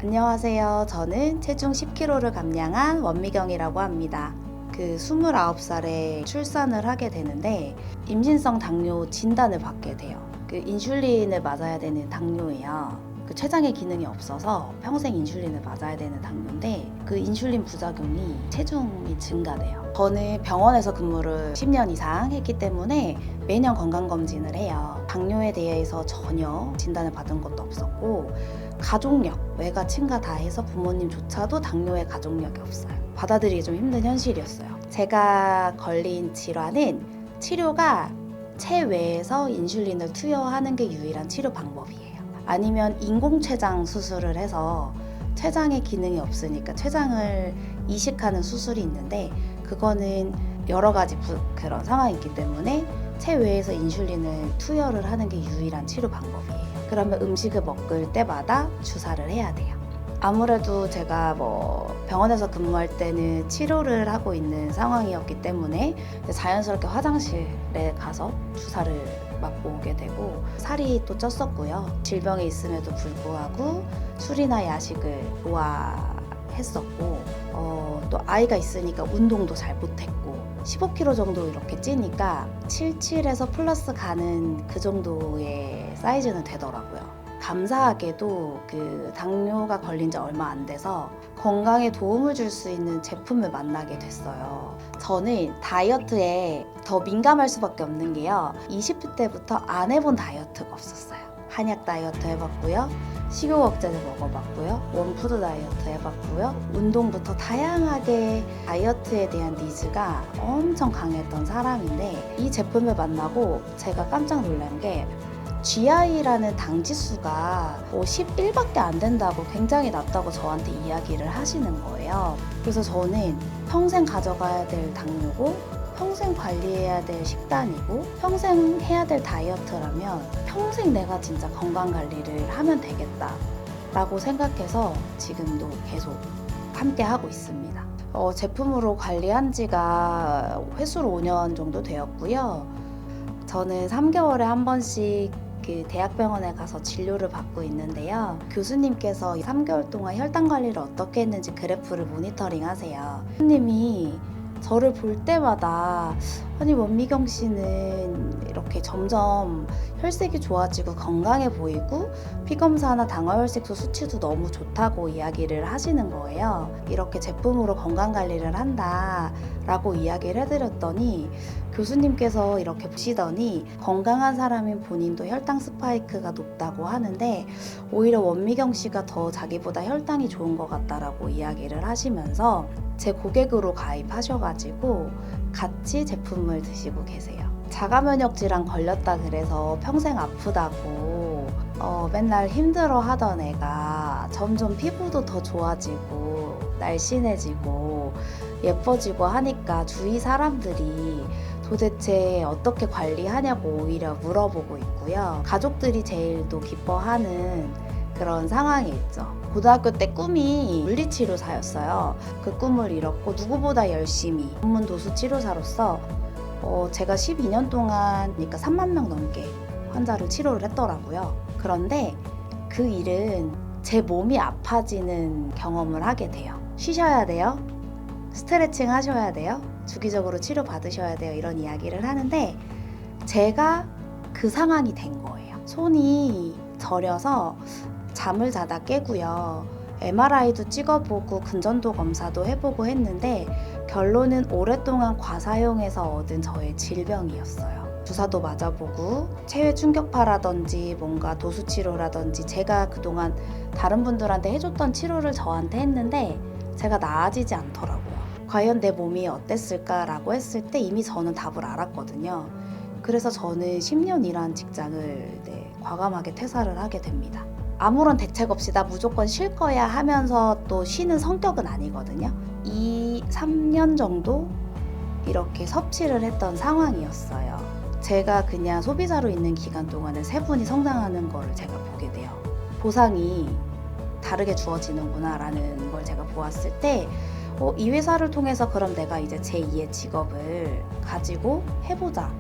안녕하세요. 저는 체중 10kg를 감량한 원미경이라고 합니다. 29살에 출산을 하게 되는데 임신성 당뇨 진단을 받게 돼요. 인슐린을 맞아야 되는 당뇨예요. 췌장의 기능이 없어서 평생 인슐린을 맞아야 되는 당뇨인데 인슐린 부작용이 체중이 증가돼요. 저는 병원에서 근무를 10년 이상 했기 때문에 매년 건강검진을 해요. 당뇨에 대해서 전혀 진단을 받은 것도 없었고 가족력, 외가, 친가 다 해서 부모님조차도 당뇨에 가족력이 없어요. 받아들이기 좀 힘든 현실이었어요. 제가 걸린 질환은 치료가 체외에서 인슐린을 투여하는 게 유일한 치료 방법이에요. 아니면 인공췌장 수술을 해서 췌장의 기능이 없으니까 췌장을 이식하는 수술이 있는데 그거는 여러 가지 그런 상황이 있기 때문에 체외에서 인슐린을 투여를 하는 게 유일한 치료 방법이에요. 그러면 음식을 먹을 때마다 주사를 해야 돼요. 아무래도 제가 병원에서 근무할 때는 치료를 하고 있는 상황이었기 때문에 자연스럽게 화장실에 가서 주사를 맞고 오게 되고 살이 또 쪘었고요. 질병에 있음에도 불구하고 술이나 야식을 좋아했었고 또 아이가 있으니까 운동도 잘 못했고 15kg 정도 이렇게 찌니까 77에서 플러스 가는 그 정도의 사이즈는 되더라고요. 감사하게도 당뇨가 걸린 지 얼마 안 돼서 건강에 도움을 줄 수 있는 제품을 만나게 됐어요. 저는 다이어트에 더 민감할 수밖에 없는 게요. 20대 때부터 안 해본 다이어트가 없었어요. 한약 다이어트 해봤고요. 식욕 억제제 먹어봤고요. 원푸드 다이어트 해봤고요. 운동부터 다양하게 다이어트에 대한 니즈가 엄청 강했던 사람인데 이 제품을 만나고 제가 깜짝 놀란 게 GI라는 당지수가 11밖에 안 된다고 굉장히 낮다고 저한테 이야기를 하시는 거예요. 그래서 저는 평생 가져가야 될 당뇨고 평생 관리해야 될 식단이고 평생 해야 될 다이어트라면 평생 내가 진짜 건강관리를 하면 되겠다 라고 생각해서 지금도 계속 함께 하고 있습니다. 제품으로 관리한 지가 횟수로 5년 정도 되었고요. 저는 3개월에 한 번씩 대학병원에 가서 진료를 받고 있는데요. 교수님께서 3개월 동안 혈당 관리를 어떻게 했는지 그래프를 모니터링 하세요. 교수님이 저를 볼 때마다 아니 원미경 씨는 이렇게 점점 혈색이 좋아지고 건강해 보이고 피검사나 당화혈색소 수치도 너무 좋다고 이야기를 하시는 거예요. 이렇게 제품으로 건강관리를 한다 라고 이야기를 해드렸더니 교수님께서 이렇게 보시더니 건강한 사람인 본인도 혈당 스파이크가 높다고 하는데 오히려 원미경 씨가 더 자기보다 혈당이 좋은 것 같다라고 이야기를 하시면서 제 고객으로 가입하셔가지고 같이 제품을 드시고 계세요. 자가면역 질환 걸렸다 그래서 평생 아프다고 맨날 힘들어 하던 애가 점점 피부도 더 좋아지고 날씬해지고 예뻐지고 하니까 주위 사람들이 도대체 어떻게 관리하냐고 오히려 물어보고 있고요. 가족들이 제일 또 기뻐하는 그런 상황이 있죠. 고등학교 때 꿈이 물리치료사였어요. 그 꿈을 이뤘고 누구보다 열심히 전문 도수 치료사로서 제가 12년 동안 그러니까 3만 명 넘게 환자를 치료를 했더라고요. 그런데 그 일은 제 몸이 아파지는 경험을 하게 돼요. 쉬셔야 돼요. 스트레칭 하셔야 돼요. 주기적으로 치료 받으셔야 돼요. 이런 이야기를 하는데 제가 그 상황이 된 거예요. 손이 저려서 잠을 자다 깨고요. MRI도 찍어보고 근전도 검사도 해보고 했는데 결론은 오랫동안 과사용해서 얻은 저의 질병이었어요. 주사도 맞아보고 체외 충격파라든지 뭔가 도수치료라든지 제가 그동안 다른 분들한테 해줬던 치료를 저한테 했는데 제가 나아지지 않더라고요. 과연 내 몸이 어땠을까라고 했을 때 이미 저는 답을 알았거든요. 그래서 저는 10년 일한 직장을 과감하게 퇴사를 하게 됩니다. 아무런 대책 없이 나 무조건 쉴 거야 하면서 또 쉬는 성격은 아니거든요. 3년 정도 이렇게 섭취를 했던 상황이었어요. 제가 그냥 소비자로 있는 기간 동안에 세 분이 성장하는 거를 제가 보게 돼요. 보상이 다르게 주어지는구나 라는 걸 제가 보았을 때 이 회사를 통해서 그럼 내가 이제 제2의 직업을 가지고 해보자.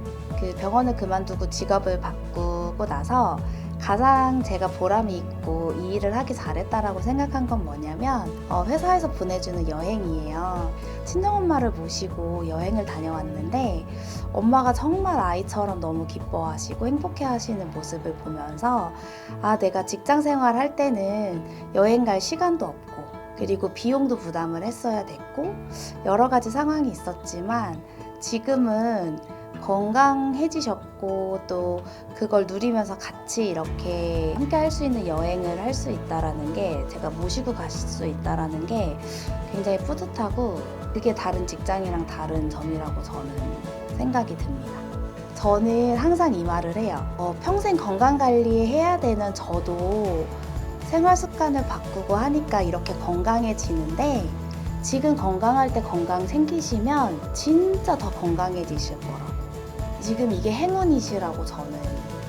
병원을 그만두고 직업을 바꾸고 나서 가장 제가 보람이 있고 이 일을 하기 잘했다라고 생각한 건 뭐냐면 회사에서 보내주는 여행이에요. 친정엄마를 모시고 여행을 다녀왔는데 엄마가 정말 아이처럼 너무 기뻐하시고 행복해하시는 모습을 보면서 아, 내가 직장 생활할 때는 여행 갈 시간도 없고 그리고 비용도 부담을 했어야 됐고 여러 가지 상황이 있었지만 지금은 건강해지셨고 또 그걸 누리면서 같이 이렇게 함께 할 수 있는 여행을 할 수 있다라는 게 제가 모시고 가실 수 있다라는 게 굉장히 뿌듯하고 그게 다른 직장이랑 다른 점이라고 저는 생각이 듭니다. 저는 항상 이 말을 해요. 평생 건강관리 해야 되는 저도 생활 습관을 바꾸고 하니까 이렇게 건강해지는데 지금 건강할 때 건강 챙기시면 진짜 더 건강해지실 거라고. 지금 이게 행운이시라고 저는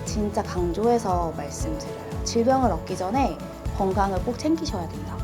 진짜 강조해서 말씀드려요. 질병을 얻기 전에 건강을 꼭 챙기셔야 된다고.